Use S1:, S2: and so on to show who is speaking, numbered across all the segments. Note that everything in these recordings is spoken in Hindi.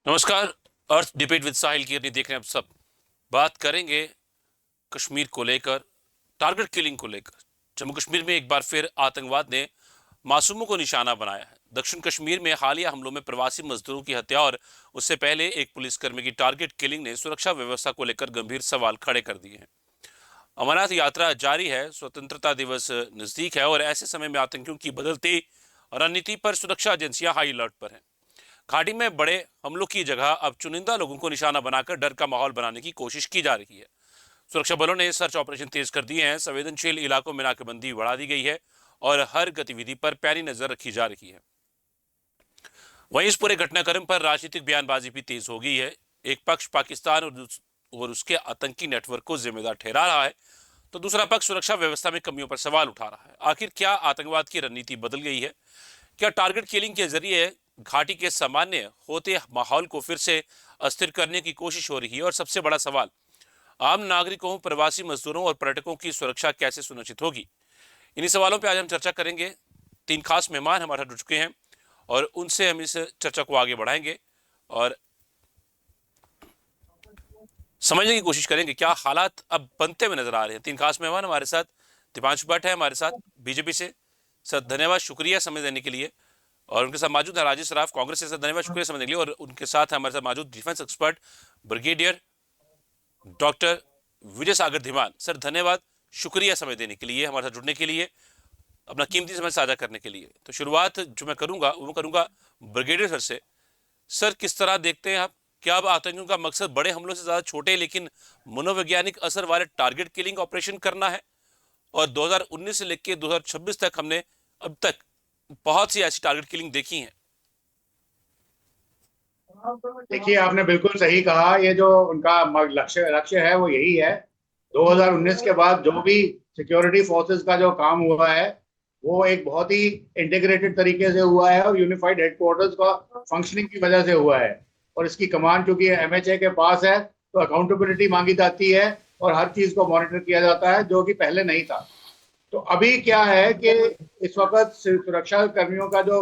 S1: नमस्कार। अर्थ डिबेट विद साहिल की अपनी देख रहे हैं आप सब। बात करेंगे कश्मीर को लेकर, टारगेट किलिंग को लेकर। जम्मू कश्मीर में एक बार फिर आतंकवाद ने मासूमों को निशाना बनाया है। दक्षिण कश्मीर में हालिया हमलों में प्रवासी मजदूरों की हत्या और उससे पहले एक पुलिसकर्मी की टारगेट किलिंग ने सुरक्षा व्यवस्था को लेकर गंभीर सवाल खड़े कर दिए हैं। अमरनाथ यात्रा जारी है, स्वतंत्रता दिवस नजदीक है और ऐसे समय में आतंकियों की बदलती रणनीति पर सुरक्षा एजेंसियां हाई अलर्ट पर हैं। घाटी में बड़े हमलों की जगह अब चुनिंदा लोगों को निशाना बनाकर डर का माहौल बनाने की कोशिश की जा रही है। सुरक्षा बलों ने सर्च ऑपरेशन तेज कर दिए हैं, संवेदनशील इलाकों में नाकेबंदी बढ़ा दी गई है और हर गतिविधि पर पैनी नजर रखी जा रही है। वहीं इस पूरे घटनाक्रम पर राजनीतिक बयानबाजी भी तेज हो गई है। एक पक्ष पाकिस्तान और उसके आतंकी नेटवर्क को जिम्मेदार ठहरा रहा है, तो दूसरा पक्ष सुरक्षा व्यवस्था में कमियों पर सवाल उठा रहा है। आखिर क्या आतंकवाद की रणनीति बदल गई है? क्या टारगेट किलिंग के जरिए घाटी के सामान्य होते माहौल को फिर से अस्थिर करने की कोशिश हो रही है? और सबसे बड़ा सवाल, आम नागरिकों, प्रवासी मजदूरों और पर्यटकों की सुरक्षा कैसे सुनिश्चित होगी? इन्हीं सवालों पर आज हम चर्चा करेंगे। तीन खास मेहमान हमारे साथ जुड़ चुके हैं और उनसे हम इस चर्चा को आगे बढ़ाएंगे और समझने की कोशिश करेंगे क्या हालात अब बनते हुए नजर आ रहे हैं। तीन खास मेहमान हमारे साथ। दीपांशु भट्ट है हमारे साथ बीजेपी से। सर धन्यवाद, शुक्रिया समय देने के लिए। और उनके साथ मौजूद है राजेश राव कांग्रेस से। सर धन्यवाद, शुक्रिया समय देने के लिए। और उनके साथ हमारे साथ मौजूद defence expert brigadier doctor Vijay सागर धीमान। सर धन्यवाद, शुक्रिया समय देने के लिए, हमारे साथ जुड़ने के लिए, अपना कीमती समय साझा करने के लिए। तो शुरुआत जो मैं करूंगा वो करूंगा ब्रिगेडियर सर से। सर किस तरह देखते हैं आप, क्या अब आतंकियों का मकसद बड़े हमलों से ज्यादा छोटे लेकिन मनोवैज्ञानिक असर वाले टारगेट किलिंग ऑपरेशन करना है? और 2019 से लेकर 2026 तक हमने अब तक बहुत सी ऐसी टारगेट किलिंग देखी है।
S2: देखिए, आपने बिल्कुल सही कहा। ये जो उनका लक्ष्य लक्ष्य है वो यही है। 2019 के बाद जो भी सिक्योरिटी फोर्सेस का जो काम हुआ है वो एक बहुत ही इंटीग्रेटेड तरीके से हुआ है और यूनिफाइड हेडक्वार्टर्स का फंक्शनिंग की वजह से हुआ है। और इसकी कमान चूंकि एमएचए के पास है तो अकाउंटेबिलिटी मांगी जाती है और हर चीज को मॉनिटर किया जाता है, जो कि पहले नहीं था। तो अभी क्या है कि इस वक्त सुरक्षा कर्मियों का जो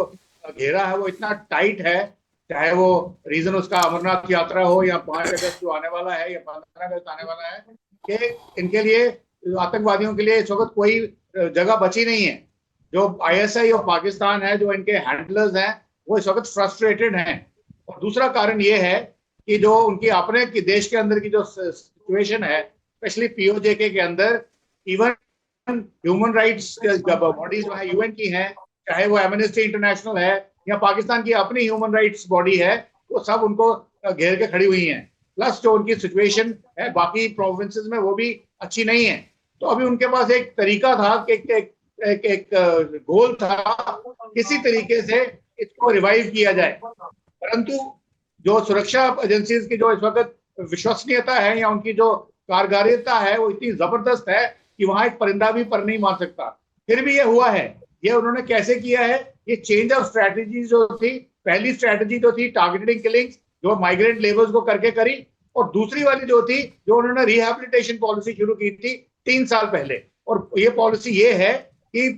S2: घेरा है वो इतना टाइट है, चाहे वो रीजन उसका अमरनाथ यात्रा हो या 5 अगस्त जो आने वाला है या 15 अगस्त आने वाला है, कि इनके लिए, आतंकवादियों के लिए इस वक्त कोई जगह बची नहीं है। जो आईएसआई और पाकिस्तान है, जो इनके हैंडलर्स हैं, वो इस वक्त फ्रस्ट्रेटेड हैं। और दूसरा कारण ये है कि जो उनकी अपने की देश के अंदर की जो सिचुएशन है, स्पेशली पीओजेके के अंदर, इवन ह्यूमन राइट्स बॉडीज जो है यूएन की हैं, चाहे वो एमनेस्टी इंटरनेशनल है या पाकिस्तान की अपनी ह्यूमन राइट्स बॉडी है, वो सब उनको घेर के खड़ी हुई हैं। प्लस जो उनकी सिचुएशन है बाकी प्रोविंसेस में वो भी अच्छी नहीं है। तो अभी उनके पास एक तरीका था कि एक गोल था, किसी तरीके से इसको रिवाइव किया जाए। परंतु जो सुरक्षा एजेंसीज की जो इस वक्त विश्वसनीयता है या उनकी जो कारगारिता है वो इतनी जबरदस्त है कि वहां एक परिंदा भी पर नहीं मार सकता। फिर भी ये हुआ है। ये उन्होंने कैसे किया है? ये चेंज ऑफ स्ट्रैटेजी जो थी, पहली स्ट्रैटेजी जो थी टारगेटिंग किलिंग, जो माइग्रेंट लेबर्स को करके करी, और दूसरी वाली जो थी, जो उन्होंने रिहैबिलिटेशन पॉलिसी शुरू की थी 3 साल पहले। और ये पॉलिसी ये है कि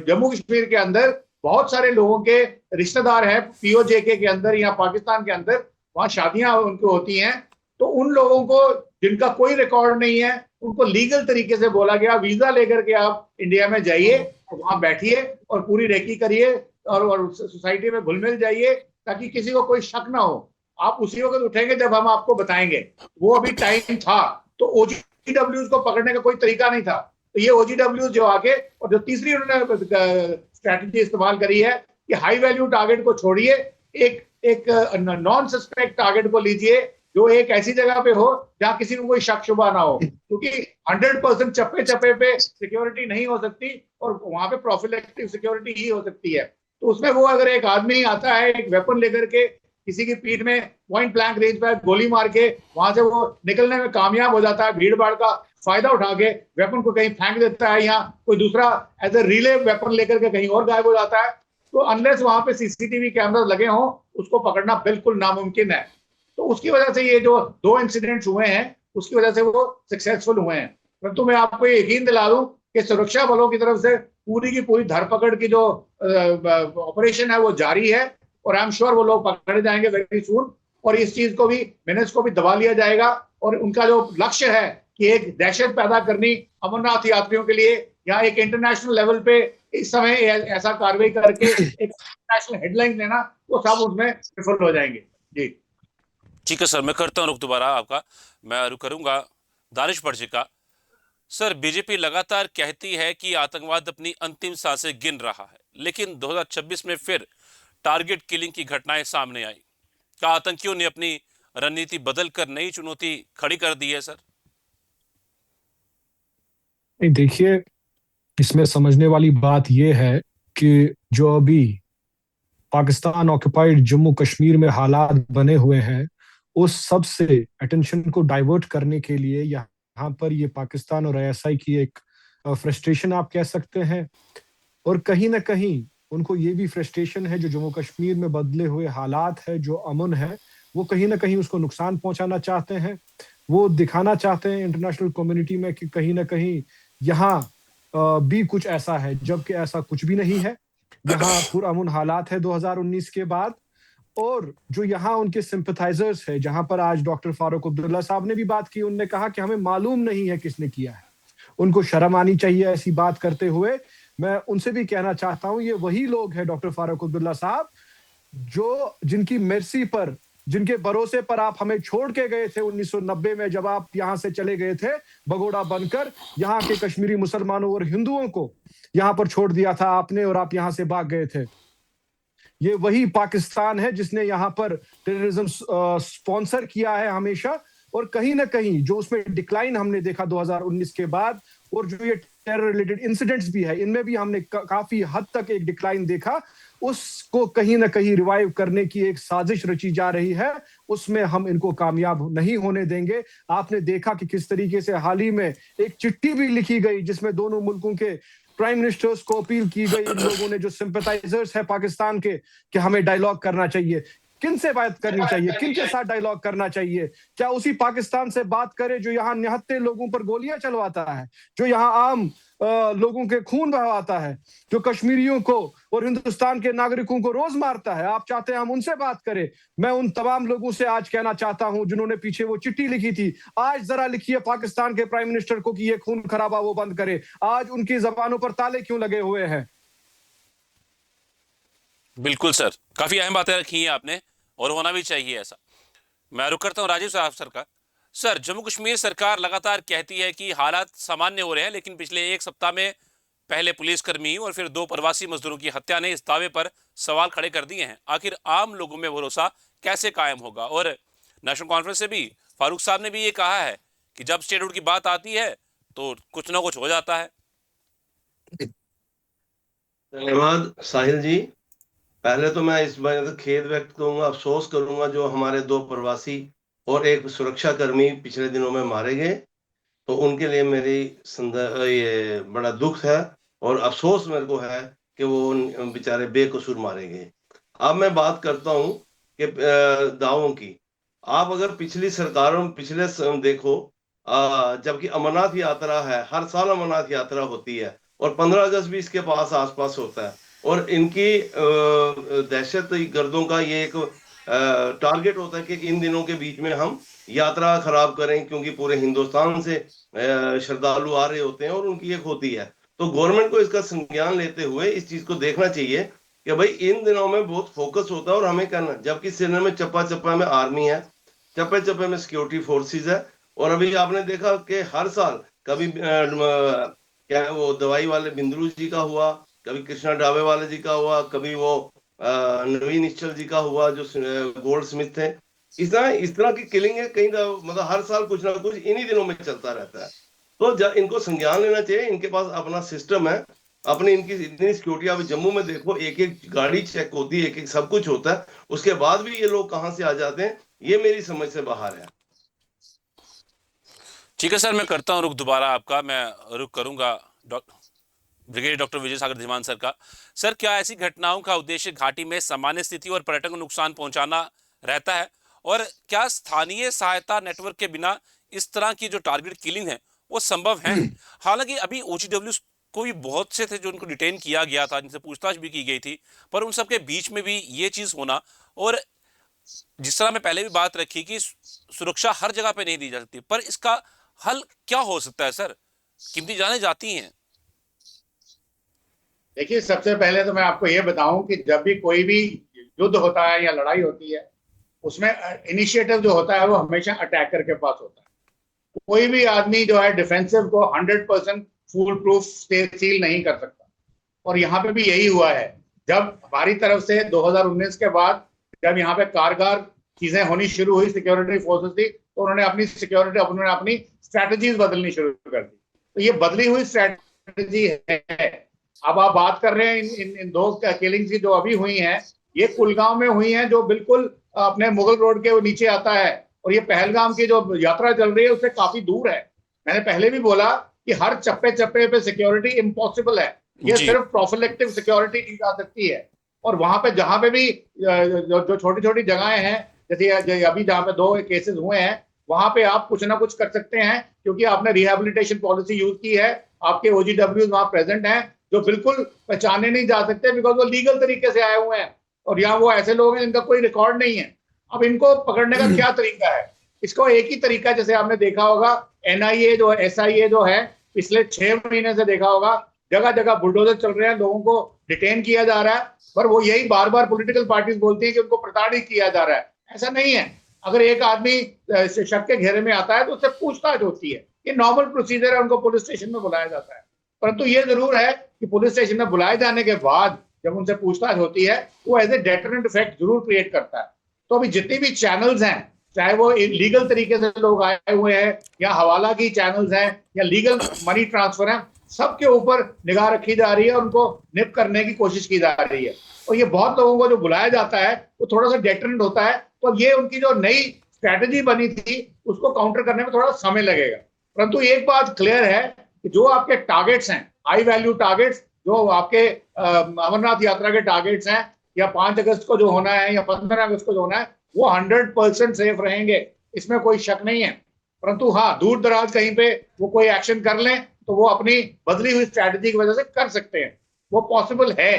S2: जम्मू कश्मीर के अंदर बहुत सारे लोगों के रिश्तेदार हैं पीओजेके के अंदर या पाकिस्तान के अंदर, वहां शादियां उनको होती हैं। तो उन लोगों को जिनका कोई रिकॉर्ड नहीं है, उनको लीगल तरीके से बोला गया वीजा लेकर के आप इंडिया में जाइए, वहां बैठिए और पूरी रेकी करिए और सोसाइटी में घुल मिल जाइए, ताकि किसी को कोई शक ना हो। आप उसी वक्त उठेंगे जब हम आपको बताएंगे। वो अभी टाइम था, तो ओजीडब्ल्यूज को पकड़ने का कोई तरीका नहीं था। तो ये ओजीडब्ल्यूज जो आगे, और जो तीसरी उन्होंने स्ट्रैटेजी इस्तेमाल करी है कि हाई वैल्यू टारगेट को छोड़िए, एक एक नॉन सस्पेक्ट टारगेट को लीजिए, जो एक ऐसी जगह पे हो जहां किसी को कोई शक शुबा ना हो, क्योंकि 100% चप्पे चप्पे पे सिक्योरिटी नहीं हो सकती और वहां पे प्रोफिलेक्टिव सिक्योरिटी ही हो सकती है। तो उसमें वो अगर एक आदमी आता है एक वेपन लेकर के किसी की पीठ में पॉइंट ब्लैंक रेंज पर गोली मार के वहां से वो निकलने में कामयाब हो जाता है, भीड़ भाड़ का फायदा उठा के वेपन को कहीं फेंक देता है या कोई दूसरा एज ए रिले वेपन लेकर के कहीं और गायब हो जाता है, तो अनलेस वहां पे सीसीटीवी कैमरा लगे हों, उसको पकड़ना बिल्कुल नामुमकिन है। तो उसकी वजह से ये जो 2 इंसिडेंट्स हुए हैं, उसकी वजह से वो सक्सेसफुल हुए हैं। परंतु मैं आपको ये यकीन दिला दूं कि सुरक्षा बलों की तरफ से पूरी की पूरी धरपकड़ की जो ऑपरेशन है वो जारी है, और आई एम श्योर वो लोग पकड़े जाएंगे वेरी सून। और इस चीज को भी, मिनट्स को भी दबा लिया जाएगा। और उनका जो लक्ष्य है कि एक दहशत पैदा करनी अमरनाथ यात्रियों के लिए, या एक इंटरनेशनल लेवल पे इस समय ऐसा कार्रवाई करके एक इंटरनेशनल हेडलाइन लेना, वो सब उसमें विफल हो जाएंगे। जी
S1: ठीक है सर, मैं करता हूँ रुख दोबारा आपका। मैं रुक करूंगा दानिश पर्ची का। सर, बीजेपी लगातार कहती है कि आतंकवाद अपनी अंतिम सांसें गिन रहा है, लेकिन 2026 में फिर टारगेट किलिंग की घटनाएं सामने आई। क्या आतंकियों ने अपनी रणनीति बदलकर नई चुनौती खड़ी कर दी है सर?
S3: नहीं, देखिए, इसमें समझने वाली बात यह है कि जो अभी पाकिस्तान ऑक्युपाइड जम्मू कश्मीर में हालात बने हुए हैं, उस सब से अटेंशन को डाइवर्ट करने के लिए यहाँ पर ये पाकिस्तान और आईएसआई की एक फ्रस्ट्रेशन आप कह सकते हैं। और कहीं ना कहीं उनको ये भी फ्रस्ट्रेशन है जो जम्मू कश्मीर में बदले हुए हालात है, जो अमन है, वो कहीं ना कहीं उसको नुकसान पहुंचाना चाहते हैं। वो दिखाना चाहते हैं इंटरनेशनल कम्युनिटी में कि कहीं ना कहीं यहाँ भी कुछ ऐसा है, जबकि ऐसा कुछ भी नहीं है। यहाँ पुरअमन हालात है 2019 के बाद। और जो यहाँ उनके सिंपथाइजर्स है, जहां पर आज डॉक्टर फारूक अब्दुल्ला साहब ने भी बात की, उनने कहा कि हमें मालूम नहीं है किसने किया है। उनको शर्म आनी चाहिए ऐसी बात करते हुए। मैं उनसे भी कहना चाहता हूं, ये वही लोग हैं डॉक्टर फारूक अब्दुल्ला साहब जो जिनकी मेर्सी पर, जिनके भरोसे पर आप हमें छोड़ के गए थे 1990 में, जब आप यहां से चले गए थे भगोड़ा बनकर। यहाँ के कश्मीरी मुसलमानों और हिंदुओं को यहां पर छोड़ दिया था आपने, और आप यहां से भाग गए थे। ये वही पाकिस्तान है जिसने यहाँ पर टेररिज्म स्पॉन्सर किया है हमेशा। और कहीं ना कहीं जो उसमें डिक्लाइन हमने देखा 2019 के बाद, और जो ये टेरर रिलेटेड इंसिडेंट्स भी है, इनमें भी हमने काफी हद तक एक डिक्लाइन देखा। उसको कहीं ना कहीं रिवाइव करने की एक साजिश रची जा रही है, उसमें हम इनको कामयाब नहीं होने देंगे। आपने देखा कि किस तरीके से हाल ही में एक चिट्ठी भी लिखी गई जिसमें दोनों मुल्कों के प्राइम मिनिस्टर्स को अपील की गई, इन लोगों ने जो सिंपैथाइजर्स है पाकिस्तान के, कि हमें डायलॉग करना चाहिए। किन से बात करनी चाहिए, किन के साथ डायलॉग करना चाहिए? क्या उसी पाकिस्तान से बात करें जो यहाँ निहत्थे लोगों पर गोलियां चलवाता है, जो यहाँ आम लोगों के खून बहाता है, जो कश्मीरियों को और हिंदुस्तान के नागरिकों को रोज मारता है? आप चाहते हैं हम उनसे बात करें? मैं उन तमाम लोगों से आज कहना चाहता हूं जिन्होंने पीछे वो चिट्ठी लिखी थी, आज जरा लिखिए पाकिस्तान के प्राइम मिनिस्टर को कि ये खून खराबा वो बंद करे। आज उनकी जबानों पर ताले क्यों लगे हुए हैं?
S1: बिल्कुल सर, काफी अहम बातें रखी हैं आपने, और होना भी चाहिए ऐसा। मैं रुक करता हूँ राजीव साहब सर का। सर, जम्मू कश्मीर सरकार लगातार कहती है कि हालात सामान्य हो रहे हैं, लेकिन पिछले एक सप्ताह में पहले पुलिसकर्मी और फिर 2 प्रवासी मजदूरों की हत्या ने इस दावे पर सवाल खड़े कर दिए हैं। आखिर आम लोगों में भरोसा कैसे कायम होगा? और नेशनल कॉन्फ्रेंस से भी फारूक साहब ने भी ये कहा है कि जब स्टेटहुड की बात आती है तो कुछ ना कुछ हो जाता है।
S4: धन्यवाद साहिल जी। पहले तो मैं इस बात खेद व्यक्त करूंगा, अफसोस करूंगा जो हमारे 2 प्रवासी और एक सुरक्षा कर्मी पिछले दिनों में मारे गए, तो उनके लिए मेरी ये बड़ा दुख है और अफसोस मेरे को है कि वो बेचारे बेकसूर मारे गए। अब मैं बात करता हूं कि दावों की। आप अगर पिछली सरकारों पिछले देखो, जबकि अमरनाथ यात्रा है, हर साल अमरनाथ यात्रा होती है और 15 अगस्त भी इसके पास आसपास होता है, और इनकी दहशत गर्दों का ये एक टारगेट होता है कि इन दिनों के बीच में हम यात्रा खराब करें, क्योंकि पूरे हिंदुस्तान से श्रद्धालु आ रहे होते हैं और उनकी एक होती है। तो गवर्नमेंट को इसका संज्ञान लेते हुए इस चीज को देखना चाहिए कि भाई इन दिनों में बहुत फोकस होता है और हमें करना, जबकि श्रीनगर में चप्पा चप्पा में आर्मी है, चप्पे चप्पे में सिक्योरिटी फोर्सेस है। और अभी आपने देखा कि हर साल कभी क्या वो दवाई वाले बिंदरू जी का हुआ, कभी कृष्णा डाबे वाले जी का हुआ, कभी वो नवीन निश्चल जी का हुआ जो गोल्ड स्मिथ थे। इस तरह की किलिंग है, कहीं मतलब हर साल कुछ ना कुछ इन्हीं दिनों में चलता रहता है। तो इनको संज्ञान लेना चाहिए, इनके पास अपना सिस्टम है, अपनी इनकी इतनी सिक्योरिटी। अभी जम्मू में देखो, एक एक गाड़ी चेक होती है, एक एक सब कुछ होता है, उसके बाद भी ये लोग कहां से आ जाते हैं, ये मेरी समझ से बाहर है।
S1: ठीक है सर, मैं करता हूँ रुक दोबारा आपका। मैं रुक करूंगा ब्रिगेडियर डॉक्टर विजय सागर धीमान सर का। सर, क्या ऐसी घटनाओं का उद्देश्य घाटी में सामान्य स्थिति और पर्यटन को नुकसान पहुंचाना रहता है? और क्या स्थानीय सहायता नेटवर्क के बिना इस तरह की जो टारगेट किलिंग है वो संभव है? हालांकि अभी OGW को भी बहुत से थे जो उनको डिटेन किया गया था, जिनसे पूछताछ भी की गई थी, पर उन सबके बीच में भी ये चीज होना, और जिस तरह मैं पहले भी बात रखी कि सुरक्षा हर जगह पे नहीं दी जा सकती, पर इसका हल क्या हो सकता है सर? कीमती जानें जाती हैं।
S2: देखिए, सबसे पहले तो मैं आपको ये बताऊं कि जब भी कोई भी युद्ध होता है या लड़ाई होती है, उसमें इनिशिएटिव जो होता है वो हमेशा अटैकर के पास होता है। कोई भी आदमी जो है डिफेंसिव को 100% फूल प्रूफ सील नहीं कर सकता, और यहाँ पे भी यही हुआ है। जब हमारी तरफ से 2019 के बाद जब यहाँ पे कारगर चीजें होनी शुरू हुई, सिक्योरिटी फोर्सेस थी, तो उन्होंने अपनी स्ट्रैटेजीज बदलनी शुरू कर दी। तो ये बदली हुई स्ट्रैटेजी है। अब आप बात कर रहे हैं इन दो किलिंग्स की जो अभी हुई हैं, ये कुलगांव में हुई हैं, जो बिल्कुल अपने मुगल रोड के नीचे आता है, और ये पहलगाम की जो यात्रा चल रही है उससे काफी दूर है। मैंने पहले भी बोला कि हर चप्पे चप्पे पे सिक्योरिटी इम्पॉसिबल है। ये सिर्फ प्रोफिलेक्टिव सिक्योरिटी की जा सकती है। और वहां पे जहां पे भी जो छोटी छोटी जगहें हैं, जैसे अभी जहां पे 2 केसेस हुए हैं, वहां पे आप कुछ ना कुछ कर सकते हैं, क्योंकि आपने रिहेबिलिटेशन पॉलिसी यूज की है। आपके OGWs वहां प्रेजेंट हैं जो बिल्कुल पहचाने नहीं जा सकते, बिकॉज वो लीगल तरीके से आए हुए हैं, और यहाँ वो ऐसे लोग हैं जिनका कोई रिकॉर्ड नहीं है। अब इनको पकड़ने का क्या तरीका है? इसको एक ही तरीका, जैसे आपने देखा होगा NIA जो है, SIA जो है, पिछले 6 महीने से देखा होगा, जगह जगह बुलडोजर चल रहे हैं, लोगों को डिटेन किया जा रहा है, पर वो यही बार बार पॉलिटिकल पार्टीज बोलती है कि उनको प्रताड़ित किया जा रहा है। ऐसा नहीं है। अगर एक आदमी शक के घेरे में आता है तो उससे पूछताछ होती है, ये नॉर्मल प्रोसीजर है, उनको पुलिस स्टेशन में बुलाया जाता है। परंतु ये जरूर है कि पुलिस स्टेशन में बुलाए जाने के बाद जब उनसे पूछताछ होती है, वो एज ए डेटरेंट इफेक्ट जरूर क्रिएट करता है। तो अभी जितनी भी चैनल्स हैं, चाहे वो लीगल तरीके से लोग आए हुए हैं, या हवाला की चैनल्स हैं, या लीगल मनी ट्रांसफर है, सबके ऊपर निगाह रखी जा रही है और उनको निप करने की कोशिश की जा रही है। और ये बहुत लोगों को जो बुलाया जाता है वो थोड़ा सा डेटरेंट होता है, तो ये उनकी जो नई स्ट्रैटेजी बनी थी उसको काउंटर करने में थोड़ा समय लगेगा। परंतु एक बात क्लियर है कि जो आपके टारगेट्स हैं, हाई वैल्यू टारगेट्स, जो आपके अमरनाथ यात्रा के टारगेट्स हैं, या 5 अगस्त को जो होना है या 15 अगस्त को जो होना है, वो 100% सेफ रहेंगे, इसमें कोई शक नहीं है। परंतु हाँ, दूर दराज कहीं पे वो कोई एक्शन कर लें तो वो अपनी बदली हुई स्ट्रैटेजी की वजह से कर सकते हैं, वो पॉसिबल है।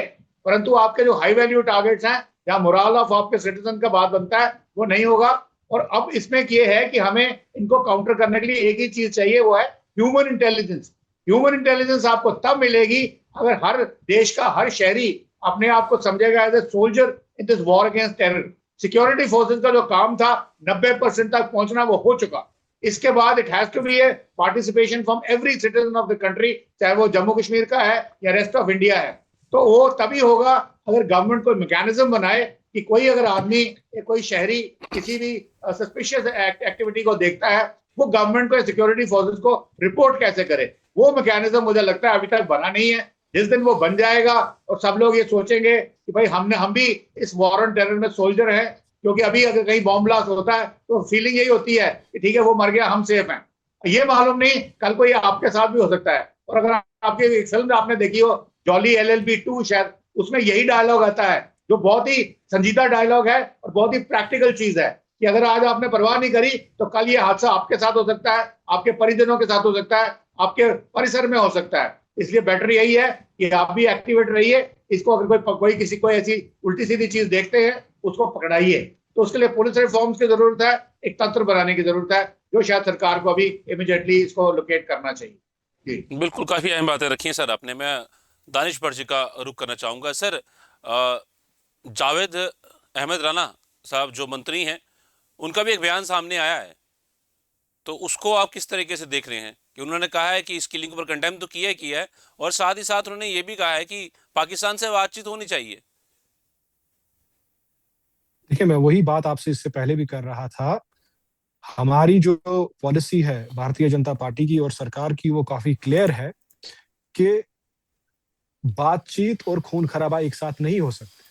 S2: परंतु आपके जो हाई वैल्यू टारगेट्स हैं, या मोरल ऑफ आपके सिटीजन का बात बनता है, वो नहीं होगा। और अब इसमें ये है कि हमें इनको काउंटर करने के लिए एक ही चीज चाहिए, वो है ह्यूमन इंटेलिजेंस। ह्यूमन इंटेलिजेंस आपको तब मिलेगी अगर हर देश का हर शहरी अपने आप को समझेगा as a soldier in this war against terror. Security forces का जो काम था 90% तक पहुंचना, वो हो चुका। इसके बाद it has to be a participation from every citizen of the country, चाहे वो जम्मू कश्मीर का है या रेस्ट ऑफ इंडिया है। तो वो तभी होगा अगर गवर्नमेंट कोई मैकेनिज्म बनाए कि कोई अगर आदमी या कोई शहरी किसी भी सस्पिशियस एक्टिविटी को देखता है, वो गवर्नमेंट को, सिक्योरिटी फोर्सेस को रिपोर्ट कैसे करे। वो मैकेनिज्म मुझे लगता है अभी तक बना नहीं है। जिस दिन वो बन जाएगा और सब लोग ये सोचेंगे कि भाई हम भी इस वॉर ऑन टेरर में सोल्जर हैं, क्योंकि अभी अगर कहीं बॉम्ब ब्लास्ट होता है तो फीलिंग यही होती है कि ठीक है, वो मर गया, हम सेफ हैं। ये मालूम नहीं कल को ये आपके साथ भी हो सकता है। और अगर आपकी एक फिल्म आपने देखी हो, जॉली LLB 2 शायद, उसमें यही डायलॉग आता है, जो बहुत ही संजीदा डायलॉग है और बहुत ही प्रैक्टिकल चीज है, कि अगर आज आपने परवाह नहीं करी तो कल ये हादसा आपके साथ हो सकता है, आपके परिजनों के साथ हो सकता है, आपके परिसर में हो सकता है। इसलिए बेटर यही है कि आप भी एक्टिवेट रहिए। इसको अगर कोई किसी को ऐसी उल्टी सीधी चीज देखते हैं, उसको पकड़ाइए। तो उसके लिए पुलिस रिफॉर्म्स की जरूरत है, एक तंत्र बनाने की जरूरत है, जो शायद सरकार को अभी इमीडिएटली इसको लोकेट करना चाहिए। जी
S1: बिल्कुल, काफी अहम बातें रखी हैं सर आपने। मैं दानिश भट जी का रुख करना चाहूंगा। सर, जावेद अहमद राणा साहब जो मंत्री हैं, उनका भी एक बयान सामने आया है, तो उसको आप किस तरीके से देख रहे हैं? कि उन्होंने कहा है कि इस किलिंग पर कंडेम तो किया है, और साथ ही साथ उन्होंने ये भी कहा है कि पाकिस्तान से बातचीत होनी चाहिए।
S3: देखिए, मैं वही बात आपसे इससे पहले भी कर रहा था। हमारी जो पॉलिसी है भारतीय जनता पार्टी की और सरकार की, वो काफी क्लियर है कि बातचीत और खून खराबा एक साथ नहीं हो सकते।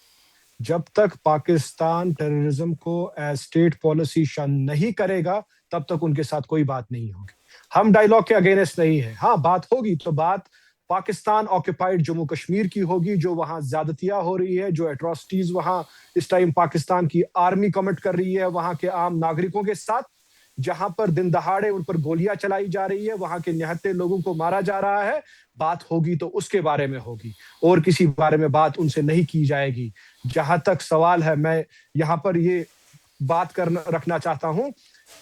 S3: जब तक पाकिस्तान टेररिज्म को एज स्टेट पॉलिसी शन नहीं करेगा, तब तक उनके साथ कोई बात नहीं होगी। हम डायलॉग के अगेंस्ट नहीं है। हाँ, बात होगी तो बात पाकिस्तान ऑक्युपाइड जम्मू कश्मीर की होगी, जो वहां ज्यादतियां हो रही है, जो एट्रोसिटीज वहां इस टाइम पाकिस्तान की आर्मी कमिट कर रही है वहां के आम नागरिकों के साथ, जहां पर दिन दहाड़े उन पर गोलियां चलाई जा रही है, वहां के निहत्थे लोगों को मारा जा रहा है। बात होगी तो उसके बारे में होगी, और किसी बारे में बात उनसे नहीं की जाएगी। जहां तक सवाल है, मैं यहाँ पर ये बात करना रखना चाहता हूं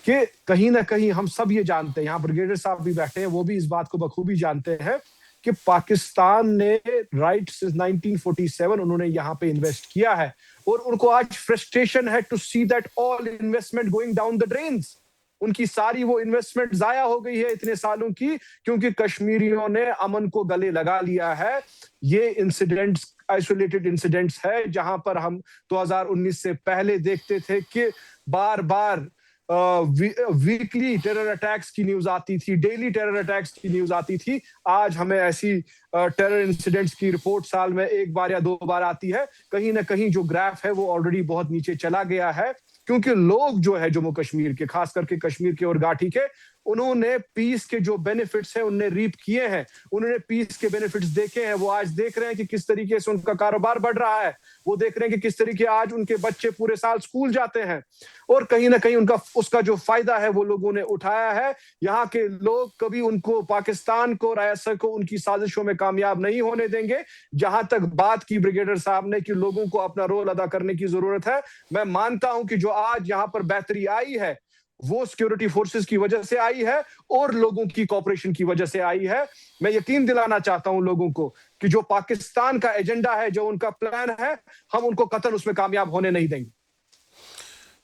S3: कि कहीं ना कहीं हम सब ये जानते हैं, यहाँ ब्रिगेडियर साहब भी बैठे हैं, वो भी इस बात को बखूबी जानते हैं कि पाकिस्तान ने राइट सिंस 1947 उन्होंने यहाँ पे इन्वेस्ट किया है, और उनको आज फ्रस्ट्रेशन है to see that all investment going down the drains. उनकी सारी वो इन्वेस्टमेंट जाया हो गई है इतने सालों की, क्योंकि कश्मीरियों ने अमन को गले लगा लिया है। ये इंसिडेंट्स आइसोलेटेड इंसिडेंट्स है जहां पर हम 2019 से पहले देखते थे कि बार बार वीकली टेरर अटैक्स की न्यूज आती थी, डेली टेरर अटैक्स की न्यूज आती थी। आज हमें ऐसी टेरर इंसिडेंट्स की रिपोर्ट साल में एक बार या दो बार आती है। कहीं ना कहीं जो ग्राफ है वो ऑलरेडी बहुत नीचे चला गया है, क्योंकि लोग जो है जम्मू कश्मीर के, खास करके कश्मीर के और घाटी के, उन्होंने पीस के जो बेनिफिट्स हैं उन्हें रीप किए हैं, उन्होंने पीस के बेनिफिट्स देखे हैं। वो आज देख रहे हैं कि किस तरीके से उनका कारोबार बढ़ रहा है, वो देख रहे हैं कि किस तरीके आज उनके बच्चे पूरे साल स्कूल जाते हैं, और कहीं ना कहीं उनका उसका जो फायदा है वो लोगों ने उठाया है। यहाँ के लोग कभी उनको, पाकिस्तान को और ISI को उनकी साजिशों में कामयाब नहीं होने देंगे। जहां तक बात की ब्रिगेडियर साहब ने कि लोगों को अपना रोल अदा करने की जरूरत है, मैं मानता हूं कि जो आज यहाँ पर बेहतरी आई है वो सिक्योरिटी फोर्सेस की वजह से आई है और लोगों की कोऑपरेशन की वजह से आई है। मैं यकीन दिलाना चाहता हूं लोगों को कि जो पाकिस्तान का एजेंडा है, जो उनका प्लान है, हम उनको कतई उसमें कामयाब होने नहीं देंगे।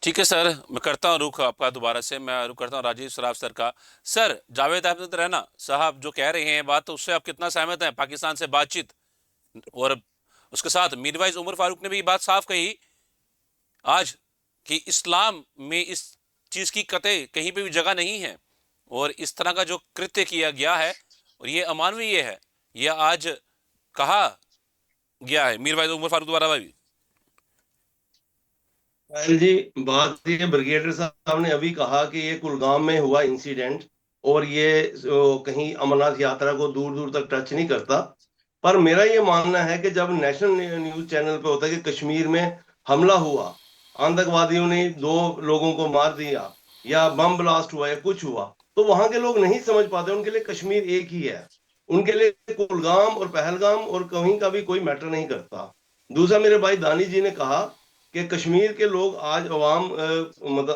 S1: ठीक है सर, मैं करता हूँ रुख आपका दोबारा से, मैं रुख करता हूँ राजीव सराफ सर का। सर, जावेद अहमद रैना साहब जो कह रहे हैं बात, तो उससे आप कितना सहमत हैं? पाकिस्तान से बातचीत, और उसके साथ मीरवाइज उमर फारूक ने भी बात साफ कही आज कि इस्लाम में इस चीज की कतई कहीं पे भी जगह नहीं है, और इस तरह का जो कृत्य किया गया है और ये अमानवीय है, ये आज कहा गया है मीरवाइज उमर फारूक द्वारा भी।
S4: साहिल जी, बात ये ब्रिगेडियर साहब ने अभी कहा कि ये कुलगाम में हुआ इंसिडेंट, और ये कहीं अमरनाथ यात्रा को दूर दूर तक टच नहीं करता। पर मेरा ये मानना है कि जब नेशनल न्यूज चैनल पे होता है कि कश्मीर में हमला हुआ, आतंकवादियों ने 2 लोगों को मार दिया, या बम ब्लास्ट हुआ, या कुछ हुआ, तो वहां के लोग नहीं समझ पाते। उनके लिए कश्मीर एक ही है, उनके लिए कुलगाम और पहलगाम और कहीं का भी कोई मैटर नहीं करता। दूसरा, मेरे भाई दानी जी ने कहा कि कश्मीर के लोग आज अवाम मतलब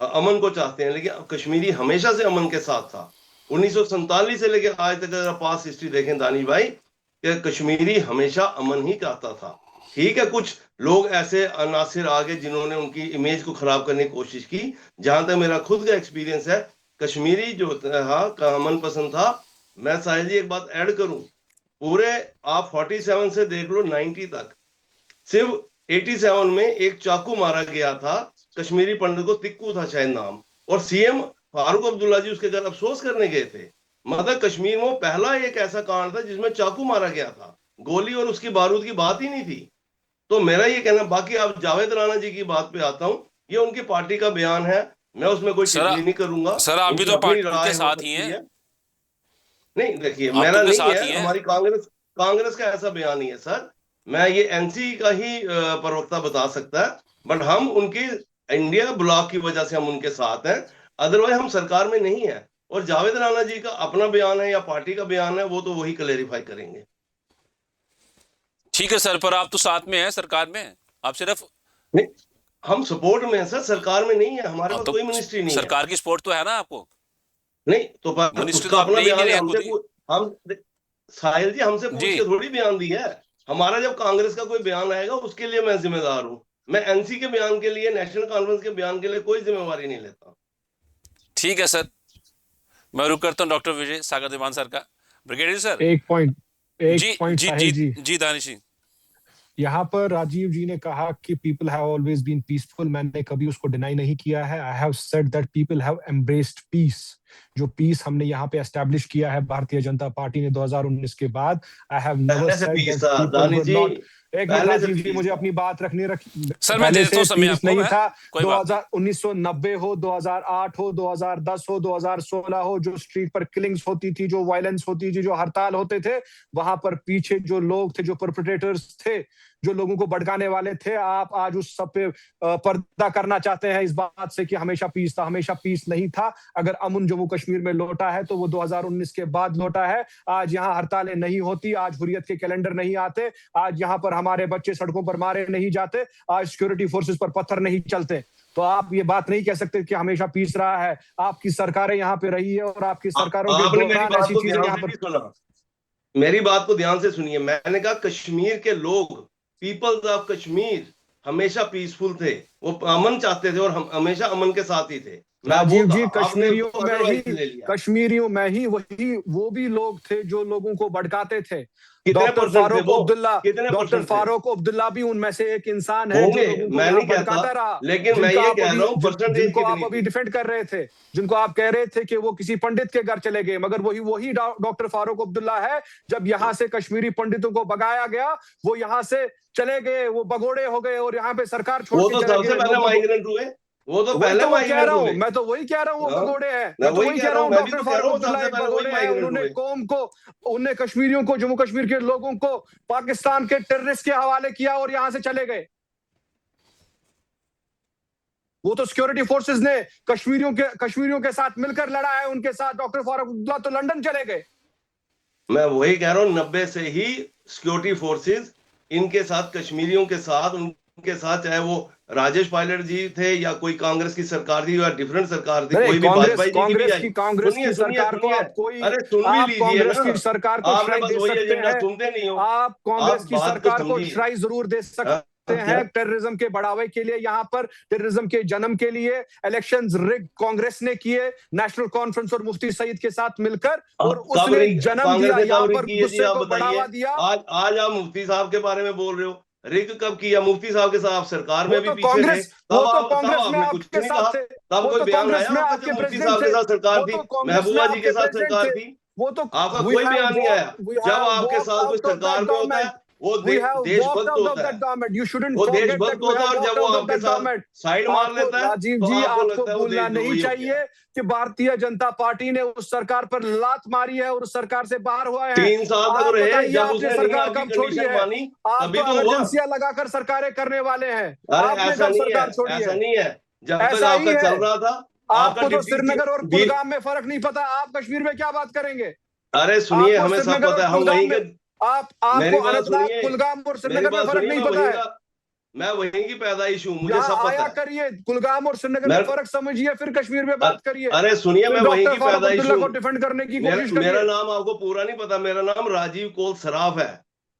S4: अमन को चाहते हैं, लेकिन कश्मीरी हमेशा से अमन के साथ था। 1947 से लेकर आज तक अगर पास हिस्ट्री देखें दानी भाई, कि कश्मीरी हमेशा अमन ही चाहता था। ठीक है, कुछ लोग ऐसे अनासिर आ गए जिन्होंने उनकी इमेज को खराब करने की कोशिश की। जहां तक मेरा खुद का एक्सपीरियंस है, कश्मीरी जो था अमन पसंद था। मैं साहिल जी एक बात ऐड करूं, पूरे आप 47 से देख लो 90 तक, सिर्फ 87 में एक चाकू मारा गया था, कश्मीरी पंडित को, तिक्कू था शायद नाम, और सीएम फारूक अब्दुल्ला जी उसके घर अफसोस करने गए थे। मतलब कश्मीर में पहला एक ऐसा कांड था जिसमें चाकू मारा गया था, गोली और उसकी बारूद की बात ही नहीं थी। तो मेरा ये कहना, बाकी आप जावेद राणा जी की बात पे आता हूं, ये उनकी पार्टी का बयान है, मैं उसमें कोई टिप्पणी नहीं करूंगा।
S1: सर, आप भी तो पार्टी के साथ ही हैं।
S4: नहीं, देखिए, मेरा नहीं है, हमारी कांग्रेस का ऐसा बयान नहीं है सर। मैं ये एनसी का ही प्रवक्ता बता सकता है, बट हम उनकी इंडिया ब्लॉक की वजह से हम उनके साथ हैं, अदरवाइज हम सरकार में नहीं है। और जावेद राणा जी का अपना बयान है या पार्टी का बयान है, वो तो वही क्लेरिफाई करेंगे।
S1: ठीक है सर, पर आप तो साथ में हैं, सरकार में, आप सिर्फ
S4: नहीं, हम सपोर्ट में हैं सर, सरकार में नहीं है, हमारे पास
S1: तो
S4: कोई मिनिस्ट्री नहीं
S1: सरकार की सपोर्ट तो है ना आपको?
S4: नहीं, तो
S1: मिनिस्ट्री
S4: उसका
S1: तो
S4: अपना
S1: अपने ही
S4: बयान है,
S1: नहीं है,
S4: हम साहिल जी हमसे पूछ के थोड़ी बयान दिया है। हमारा जब कांग्रेस का कोई बयान आएगा उसके लिए मैं जिम्मेदार हूं। मैं एनसी के बयान के लिए, नेशनल कॉन्फ्रेंस के बयान के लिए कोई जिम्मेवारी नहीं लेता।
S1: ठीक है सर, मैं रुक करता हूँ डॉक्टर विजय सागर दीवान सर का। ब्रिगेडियर सर,
S3: एक पॉइंट
S1: जी दानिश जी,
S3: यहाँ पर राजीव जी ने कहा कि people have always been peaceful. मैंने कभी उसको डिनाई नहीं किया है। I have said that people have embraced peace. जो पीस हमने यहाँ पे एस्टैब्लिश किया है भारतीय जनता पार्टी ने 2019 के बाद, I have never said that people were not. एक मिनट राजीव जी, मुझे अपनी बात रखनी
S1: सर, मैं देता हूं समय आपको।
S3: नहीं था 1990 हो, 2008 हो, 2010 हो, 2016 हो, जो स्ट्रीट पर किलिंग्स होती थी, जो वायलेंस होती थी, जो हड़ताल होते थे, वहां पर पीछे जो लोग थे, जो परपेट्रेटर्स थे, जो लोगों को भड़काने वाले थे, आप आज उस सब पे पर्दा करना चाहते हैं इस बात से कि हमेशा पीस था। हमेशा पीस नहीं था। अगर अमन जम्मू कश्मीर में लौटा है तो वो 2019 के बाद लौटा है। आज यहाँ हड़तालें नहीं होती, आज हुर्रियत के कैलेंडर नहीं आते, आज यहाँ पर हमारे बच्चे सड़कों पर मारे नहीं जाते, आज सिक्योरिटी फोर्सेस पर पत्थर नहीं चलते। तो आप ये बात नहीं कह सकते कि हमेशा पीस रहा है। आपकी सरकारें यहाँ पे रही है और आपकी सरकारों के दौरान ऐसी चीजें यहाँ पर।
S4: मेरी बात को ध्यान से सुनिए। मैंने कहा कश्मीर के लोग, पीपल्स ऑफ कश्मीर हमेशा पीसफुल थे, वो अमन चाहते थे और हम हमेशा अमन के साथ ही थे।
S3: राजीव जी, कश्मीरियों में ही वो भी लोग थे जो लोगों को भड़काते थे। डॉक्टर फारूक अब्दुल्ला भी उनमें से एक इंसान है जो लोगों को
S4: मैं नहीं कहता रहा, लेकिन मैं ये कह रहा हूं
S3: जिनको आप अभी डिफेंड कर रहे थे, जिनको आप कह रहे थे कि वो किसी पंडित के घर चले गए, मगर वही डॉक्टर फारूक अब्दुल्ला है। जब यहाँ से कश्मीरी पंडितों को भगाया गया, वो यहाँ से चले गए, वो भगोड़े हो गए और यहाँ पे सरकार छोड़ के चले गए।
S4: पहले माइग्रेंट हुए, वो तो पहले
S3: कह रहा हूँ, मैं तो वही कह रहा हूँ, वो भगोड़े हैं। मैं तो वही कह रहा हूँ, डॉक्टर फारूक अब्दुल्ला एक भगोड़े हैं। उन्होंने कौम को, उन्हें कश्मीरियों को, जम्मू कश्मीर के लोगों को पाकिस्तान के टेररिस्ट के हवाले किया और यहां से चले गए। वो तो सिक्योरिटी फोर्सेस ने कश्मीरियों के साथ मिलकर लड़ा है, उनके साथ। डॉक्टर फारूक अब्दुल्ला तो लंदन चले गए।
S4: मैं वही कह रहा हूँ, 90 से ही सिक्योरिटी फोर्सेस इनके साथ, कश्मीरियों के साथ, उनके साथ, चाहे वो राजेश पायलट जी थे या कोई कांग्रेस की सरकार थी या डिफरेंट सरकार थी, कोई भी वाजपेयी जी की भी आई।
S3: कांग्रेस की सरकार को आप कोई,
S4: अरे सुन भी लीजिए
S3: कांग्रेस
S4: ना,
S3: की सरकार को
S4: आपने बस वही एजेंडा सुनते नहीं हो।
S3: आप कांग्रेस की सरकार को ट्राई जरूर दे सकते हैं टेररिज्म के बढ़ावे के लिए। यहाँ पर टेररिज्म के जन्म के लिए इलेक्शंस रिग कांग्रेस ने किए, नेशनल कॉन्फ्रेंस और मुफ्ती सईद के साथ मिलकर, और उसने जन्म दिया, यहाँ पर गुस्से को बढ़ावा दिया।
S4: आज आप मुफ्ती साहब के बारे में बोल रहे हो, रिग कब किया? मुफ्ती साहब के साथ सरकार में भी पीछे थे,
S3: कांग्रेस में आपके साथ थे,
S4: तब कोई बयान आया मुफ्ती साहब के साथ सरकार थी, महबूबा जी के साथ सरकार थी,
S3: वो तो
S4: आपका कोई बयान नहीं आया। जब आपके साथ कोई सरकार में होता है वो देशभक्त होता है, वो देशभक्त होता है, और जब वो आपके साथ साइड मार लेता है,
S3: राजीव जी, आपको भूलना नहीं चाहिए कि भारतीय जनता पार्टी ने उस सरकार पर लात मारी है और उस सरकार से बाहर हुआ है।
S4: 3 साल तक रहे, जब उसने
S3: सरकार कब छोड़ी है? आप तो इमरजेंसियां लगाकर सरकारें करने वाले हैं।
S4: ऐसा नहीं है, जब तक आपका चल रहा था।
S3: आपको तो श्रीनगर और कुलगाम में फर्क नहीं पता, आप कश्मीर में क्या बात करेंगे?
S4: अरे सुनिए, हमें सब पता है, हम वहीं के,
S3: आपको कुलगाम और श्रीनगर में फर्क नहीं पता है।
S4: मैं वहीं की पैदाइश हूँ, मुझे सब पता है।
S3: करिए, कुलगाम और श्रीनगर में फर्क समझिए, फिर कश्मीर में बात करिए।
S4: अरे सुनिए, मैं वहीं की पैदाइश हूँ,
S3: डिफेंड करने की कोशिश करिए।
S4: मेरा नाम आपको पूरा नहीं पता, मेरा नाम राजीव कोल सराफ है,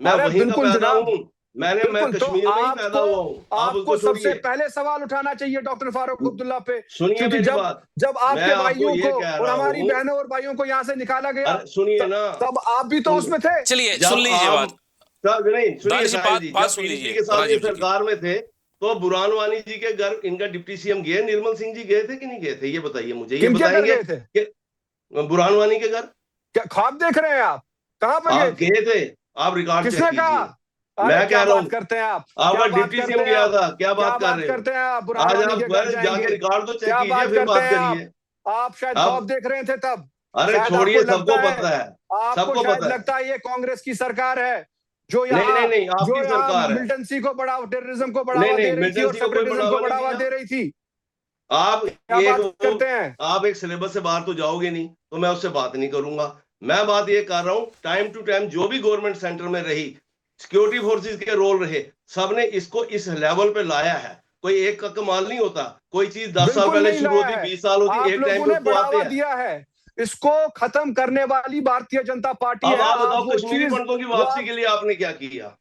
S4: मैं वहीं का पैदा हूँ। मैं कश्मीर में ही पैदा हुआ हूँ।
S3: आपको सबसे पहले सवाल उठाना चाहिए डॉक्टर फारूक अब्दुल्ला पे।
S4: सुनिए मेरी बात,
S3: जब आपके भाइयों को और हमारी बहनों और भाइयों को यहाँ से निकाला गया,
S4: सुनिए ना,
S3: तब आप भी तो उसमें थे।
S1: चलिए सुन लीजिए बात,
S4: नहीं सुनिए,
S1: सुन लीजिए।
S4: के साथ सरकार में थे तो बुरहान वानी जी के घर इनका डिप्टी सीएम गए, निर्मल सिंह जी गए थे कि नहीं गए थे? ये बताइए मुझे, ये बताएंगे? बुरहान वानी के घर
S3: क्या ख्वाब देख रहे हैं आप? कहाँ पर
S4: गए थे? आप रिकॉर्ड
S3: किसने कहा?
S4: मैं कह रहा हूँ,
S3: करते हैं आप,
S4: आपका डिप्टी सीएम गया था, क्या बात कर रहे
S3: करते हैं आप?
S4: आज आप जाके रिकॉर्ड तो चेक कीजिए, फिर बात करिए।
S3: आप शायद ख्वाब देख रहे थे तब।
S4: अरे छोड़िए, सबको पता है,
S3: सबको पता है। लगता है ये कांग्रेस की सरकार है जो
S4: नहीं, आपकी सरकार है,
S3: मिलिटेंसी को बढ़ावा, टेररिज्म को बढ़ावा दे रही थी और सेपरेटिज्म को बढ़ावा दे रही थी।
S4: आप
S3: करते हैं,
S4: आप एक सिलेबस से बाहर तो जाओगे नहीं, तो मैं उससे बात नहीं करूंगा। मैं बात ये कर रहा हूँ, टाइम टू टाइम जो भी गवर्नमेंट सेंटर में रही, सिक्योरिटी फोर्सेस के रोल रहे, सबने इसको इस लेवल पे लाया है। कोई एक का कमाल नहीं होता, कोई चीज 10 साल पहले शुरू होती, 20 साल होती, एक टाइम पे
S3: बढ़ावा दिया है। इसको खत्म करने वाली भारतीय जनता पार्टी है।
S4: आप बताओ, कश्मीरी पंडितों की वापसी के लिए आपने क्या किया?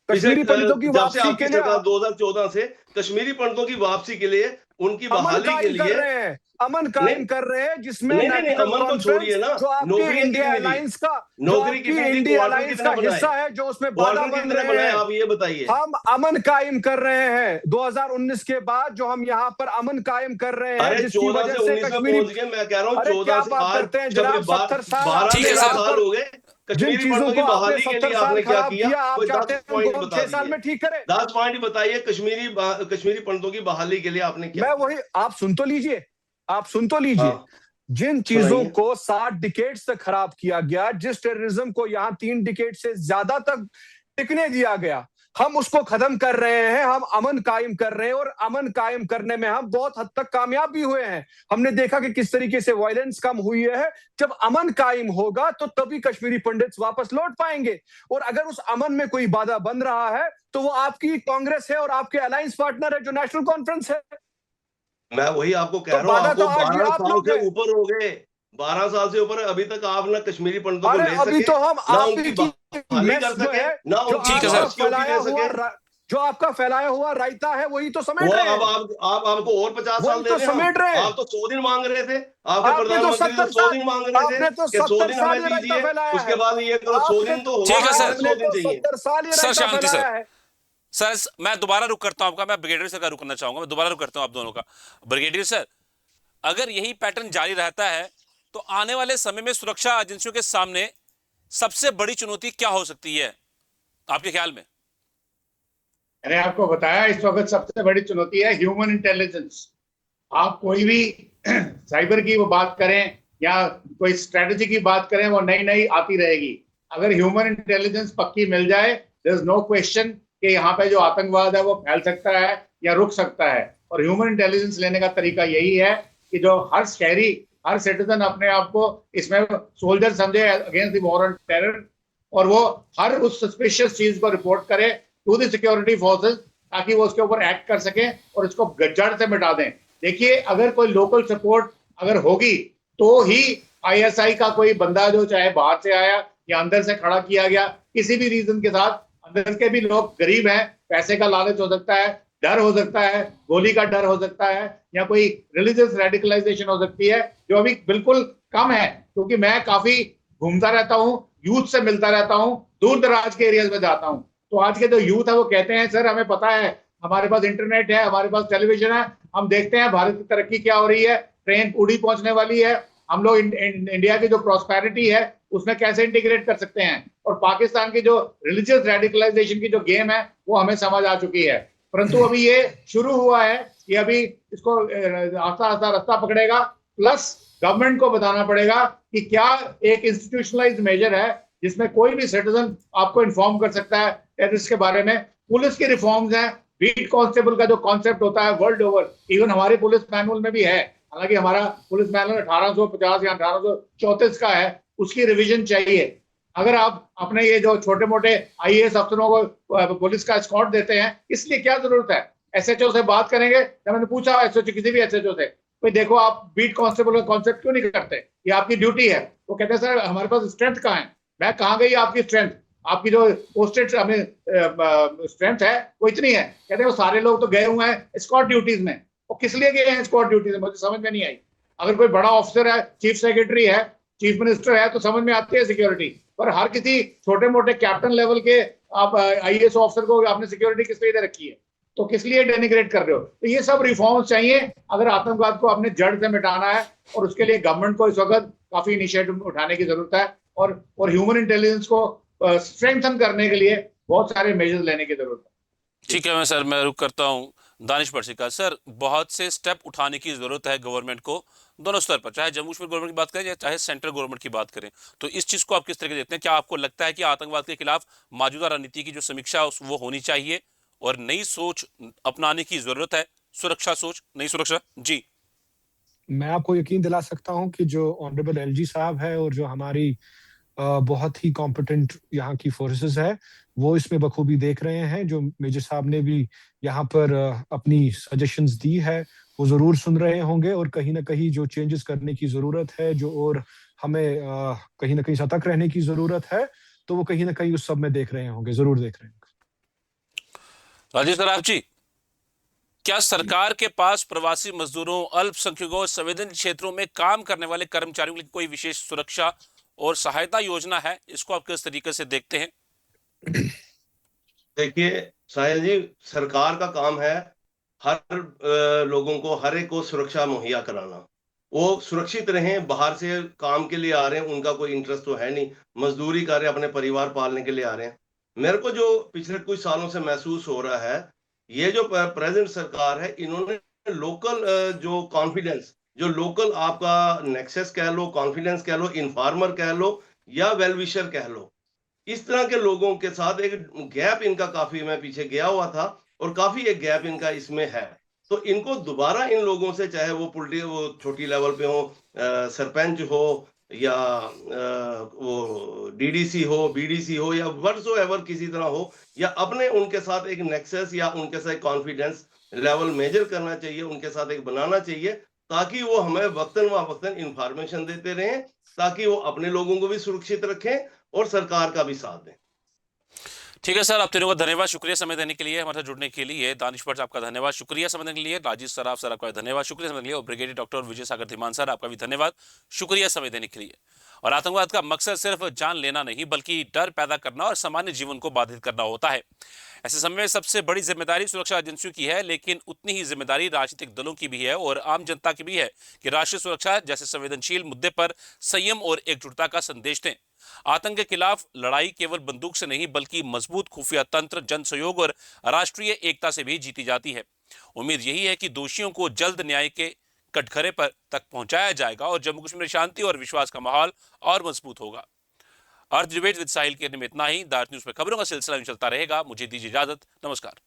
S3: कश्मीरी पंडितों की वापसी के लिए
S4: 2014 से कश्मीरी पंडितों की वापसी के लिए, उनकी बहाली के लिए
S3: अमन कायम कर रहे हैं, जिसमें
S4: अमन तो छोड़िए ना,
S3: नौकरी इंडिया अलायंस का,
S4: नौकरी की
S3: इंडिया अलायंस का हिस्सा है, जो उसमें बाधा बन रहे हैं।
S4: आप ये बताइए,
S3: हम अमन कायम कर रहे हैं 2019 के बाद, जो हम यहाँ पर अमन कायम कर रहे हैं, जिसकी वजह से कश्मीरी,
S4: मैं कह रहा हूँ 14 से आज
S3: करते हैं जनाब,
S4: 12 साल हो गए।
S3: जिन चीजों को
S4: बहाली के लिए आपने क्या किया?
S3: आप चाहते हैं 6 साल में ठीक करें।
S4: 10 पॉइंट बताइए, कश्मीरी पंडितों की बहाली के लिए आपने क्या?
S3: मैं वही, आप सुन तो लीजिए, जिन चीजों को 60 डिकेड से खराब किया गया, जिस टेररिज्म को यहाँ 3 डिकेड से ज्यादा तक टिकने दिया गया, हम उसको खत्म कर रहे हैं, हम अमन कायम कर रहे हैं, और अमन कायम करने में हम बहुत हद तक कामयाब भी हुए हैं। हमने देखा कि किस तरीके से वायलेंस कम हुई है। जब अमन कायम होगा तो तभी कश्मीरी पंडित्स वापस लौट पाएंगे। और अगर उस अमन में कोई बाधा बन रहा है तो वो आपकी कांग्रेस है और आपके अलायंस पार्टनर है जो नेशनल कॉन्फ्रेंस है।
S4: मैं वही आपको कह
S3: तो
S4: रहा हूँ,
S3: बाधा तो
S4: आपको
S3: आज भी
S4: 12
S3: आप
S4: साल
S3: लोग
S4: से
S3: हैं।
S4: ऊपर हो गए, 12 साल से ऊपर, अभी तक आप ना कश्मीरी पंडितों को
S3: अरे
S4: ले
S3: अभी
S4: सके,
S3: तो हम
S4: ना
S3: आप
S4: उनकी
S3: ही की
S4: बहाली कर
S3: मेस जो
S4: सके,
S3: है,
S4: ना
S3: जो
S4: उनकी
S1: ठीक है
S3: आपका
S1: सर।
S4: सिक्योरिटी
S3: फैलाया
S4: दे
S3: हुआ
S4: सके।
S3: जो आपका फैलाया हुआ रायता है वही तो
S4: वो
S3: समेट रहे
S4: अब
S3: हैं,
S4: आप आपको और 50 साल
S3: वही
S4: दे
S3: तो
S4: दें हम।
S3: समेट रहे हैं।
S4: आप तो 100 दिन मांग रहे थे, आपके
S3: आपने तो
S4: प्रधानमंत्री तो
S3: 70
S4: 100
S3: साल
S4: दिन मांग रहे थे
S3: आपने तो
S4: कि 100
S3: 70
S4: दिन
S3: साल
S4: हमें
S3: ये रायता
S4: दीजिए,
S3: फैलाया
S4: उसके
S3: है।
S4: बाद ये करो। 100
S3: आपने
S4: दिन तो हो
S1: ठीक है
S4: गए,
S1: सर।
S4: हमें 100
S3: आपने
S4: दिन
S3: तो
S4: चाहिए।
S3: 70 साल ये
S1: सर
S3: रायता
S1: शांति
S3: फैलाया
S1: सर।
S3: है।
S1: सर मैं दोबारा रुक करता हूं आपका, मैं ब्रिगेडियर सर का रुक करना चाहूंगा, मैं दोबारा रुक करता हूं आप दोनों का। ब्रिगेडियर सर, अगर यही पैटर्न जारी रहता है तो आने वाले समय में सुरक्षा एजेंसियों के सामने सबसे बड़ी चुनौती क्या हो सकती है आपके ख्याल में?
S2: मैंने आपको बताया इस वक्त सबसे बड़ी चुनौती है ह्यूमन इंटेलिजेंस। आप कोई भी साइबर की वो बात करें या कोई स्ट्रेटजी की बात करें, वो नई नई आती रहेगी। अगर ह्यूमन इंटेलिजेंस पक्की मिल जाए, देयर इज नो क्वेश्चन कि यहाँ पे जो आतंकवाद है वो फैल सकता है या रुक सकता है। और ह्यूमन इंटेलिजेंस लेने का तरीका यही है कि जो हर शहरी, हर सिटीजन अपने आप को इसमें सोल्जर समझे against the war on terror, और वो हर उस सस्पिशियस चीज को रिपोर्ट करे टू द सिक्योरिटी फोर्सेस, ताकि वो उसके ऊपर एक्ट कर सकें और इसको जड़ से मिटा दें। देखिए, अगर कोई लोकल सपोर्ट अगर होगी तो ही आईएसआई का कोई बंदा जो चाहे बाहर से आया या अंदर से खड़ा किया गया किसी भी रीजन के साथ, अंदर के भी लोग गरीब हैं, पैसे का लालच हो सकता है, डर हो सकता है, गोली का डर हो सकता है, या कोई रिलीजियस रेडिकलाइजेशन हो सकती है जो अभी बिल्कुल कम है। क्योंकि मैं काफी घूमता रहता हूँ, यूथ से मिलता रहता हूँ, दूर दराज के एरियाज में जाता हूँ, तो आज के जो यूथ है वो कहते हैं सर हमें पता है, हमारे पास इंटरनेट है, हमारे पास टेलीविजन है, हम देखते हैं भारत की तरक्की क्या हो रही है, ट्रेन पूरी पहुंचने वाली है, हम लोग इंडिया की जो प्रॉस्पेरिटी है उसमें कैसे इंटीग्रेट कर सकते हैं। और पाकिस्तान की जो रिलीजियस रेडिकलाइजेशन की जो गेम है वो हमें समझ आ चुकी है। परंतु अभी ये शुरू हुआ है कि अभी इसको आस्ता आस्ता रास्ता पकड़ेगा। प्लस गवर्नमेंट को बताना पड़ेगा कि क्या एक इंस्टीट्यूशनलाइज्ड मेजर है जिसमें कोई भी सिटीजन आपको इन्फॉर्म कर सकता है टेररिस्ट के बारे में। पुलिस की रिफॉर्म्स हैं, बीट कांस्टेबल का जो कॉन्सेप्ट होता है वर्ल्ड ओवर, इवन हमारे पुलिस मैनुअल में भी है, हालांकि हमारा पुलिस मैनुअल 1850 या 1834 का है, उसकी रिवीजन चाहिए। अगर आप अपने ये जो छोटे मोटे आईएएस अफसरों को पुलिस का एस्कॉर्ट देते हैं, इसलिए क्या जरूरत है? एसएचओ से बात करेंगे, जब मैंने पूछा एसएचओ किसी भी एसएचओ से, भाई देखो आप बीट कांस्टेबल का कॉन्सेप्ट क्यों नहीं करते, ये आपकी ड्यूटी है। वो कहते हैं सर हमारे पास स्ट्रेंथ कहाँ है। मैं कहाँ गई आपकी स्ट्रेंथ? आपकी जो पोस्टेड स्ट्रेंथ है वो इतनी है। कहते हैं वो सारे लोग तो गए हुए हैं स्कॉट ड्यूटीज में। वो किस लिए गए हैं स्कॉट ड्यूटीज में, मुझे समझ में नहीं आई। अगर कोई बड़ा ऑफिसर है, चीफ सेक्रेटरी है, चीफ मिनिस्टर है, तो समझ में आती है सिक्योरिटी। पर हर किसी छोटे मोटे कैप्टन लेवल के आप आईएएस ऑफिसर को आपने सिक्योरिटी किस लिए दे रखी है? तो किस लिए डेनिग्रेट कर रहे हो? तो ये सब रिफॉर्म्स चाहिए अगर आतंकवाद को अपने जड़ से मिटाना है, और उसके लिए गवर्नमेंट को इस वक्त काफी इनिशिएटिव उठाने की जरूरत है, और ह्यूमन इंटेलिजेंस को स्ट्रेंथन करने के लिए बहुत सारे मेजर्स लेने की जरूरत है।
S1: ठीक है, मैं रुक करता हूं। दानिश पर्सिका सर, बहुत से स्टेप उठाने की जरूरत है गवर्नमेंट को दोनों स्तर पर, चाहे जम्मू कश्मीर गवर्नमेंट की बात करें या चाहे सेंट्रल गवर्नमेंट की बात करें। तो इस चीज को आप किस तरह से देखते हैं? क्या आपको लगता है कि आतंकवाद के खिलाफ मौजूदा रणनीति की जो समीक्षा वो होनी चाहिए और नई सोच अपनाने की जरूरत है, सुरक्षा सोच, नई सुरक्षा? जी
S3: मैं आपको यकीन दिला सकता हूं कि जो ऑनरेबल एलजी साहब है और जो हमारी बहुत ही कॉम्पिटेंट यहाँ की फोर्सेस है, वो इसमें बखूबी देख रहे हैं। जो मेजर साहब ने भी यहाँ पर अपनी सजेशंस दी है वो जरूर सुन रहे होंगे, और कहीं ना कहीं जो चेंजेस करने की जरूरत है, जो और हमें कहीं ना कहीं सतर्क रहने की जरूरत है, तो वो कहीं ना कहीं उस सब में देख रहे होंगे, जरूर देख रहे होंगे।
S1: राजेश सराफ जी, क्या सरकार के पास प्रवासी मजदूरों, अल्पसंख्यकों, संवेदनशील क्षेत्रों में काम करने वाले कर्मचारियों के लिए कोई विशेष सुरक्षा और सहायता योजना है? इसको आप किस तरीके से देखते हैं?
S4: देखिए साहिल जी, सरकार का काम है हर लोगों को, हर एक को सुरक्षा मुहैया कराना। वो सुरक्षित रहें, बाहर से काम के लिए आ रहे हैं, उनका कोई इंटरेस्ट तो है नहीं, मजदूरी कर रहे हैं, अपने परिवार पालने के लिए आ रहे हैं। मेरे को जो पिछले कुछ सालों से महसूस हो रहा है, ये जो प्रेजेंट सरकार है, इन्होंने लोकल जो कॉन्फिडेंस, जो लोकल आपका नेक्सस कह लो, कॉन्फिडेंस कह लो, इन्फॉर्मर कह लो या वेलविशर कह लो, इस तरह के लोगों के साथ एक गैप इनका काफी, मैं पीछे गया हुआ था, और काफी एक गैप इनका इसमें है। तो इनको दोबारा इन लोगों से, चाहे वो वो छोटी लेवल पे हो, सरपंच हो या वो डीडीसी हो, बीडीसी हो, या व्हाट्सो एवर किसी तरह हो, या अपने उनके साथ एक नेक्सस या उनके साथ कॉन्फिडेंस लेवल मेजर करना चाहिए, उनके साथ एक बनाना चाहिए, ताकि वो हमें वक्तन व वक्तन इंफॉर्मेशन देते रहें, ताकि वो अपने लोगों को भी सुरक्षित रखें और सरकार का भी साथ दें।
S1: ठीक है सर, आप तीनों का धन्यवाद, शुक्रिया समय देने के लिए, हमारे साथ जुड़ने के लिए। दानिश भट्ट आपका धन्यवाद, शुक्रिया समय देने के लिए। राजीव सराफ सर आपका धन्यवाद, शुक्रिया समय देने के लिए। और ब्रिगेडियर डॉक्टर विजय सागर धीमान सर आपका भी धन्यवाद, शुक्रिया समय देने के लिए। और आतंकवाद का मकसद सिर्फ जान लेना नहीं, बल्कि डर पैदा करना और सामान्य जीवन को बाधित करना होता है। ऐसे समय में सबसे बड़ी जिम्मेदारी सुरक्षा एजेंसियों की है, लेकिन उतनी ही जिम्मेदारी राजनीतिक दलों की भी है और आम जनता की भी है कि राष्ट्रीय सुरक्षा जैसे संवेदनशील मुद्दे पर संयम और एकजुटता का संदेश दें। आतंक के खिलाफ लड़ाई केवल बंदूक से नहीं, बल्कि मजबूत खुफिया तंत्र, जन सहयोग और राष्ट्रीय एकता से भी जीती जाती है। उम्मीद यही है कि दोषियों को जल्द न्याय के कटघरे पर तक पहुंचाया जाएगा और जम्मू कश्मीर में शांति और विश्वास का माहौल और मजबूत होगा। अर्थ डिबेट विद साहिल के में इतना ही। भारत न्यूज में खबरों का सिलसिला चलता रहेगा। मुझे दीजिए इजाजत, नमस्कार।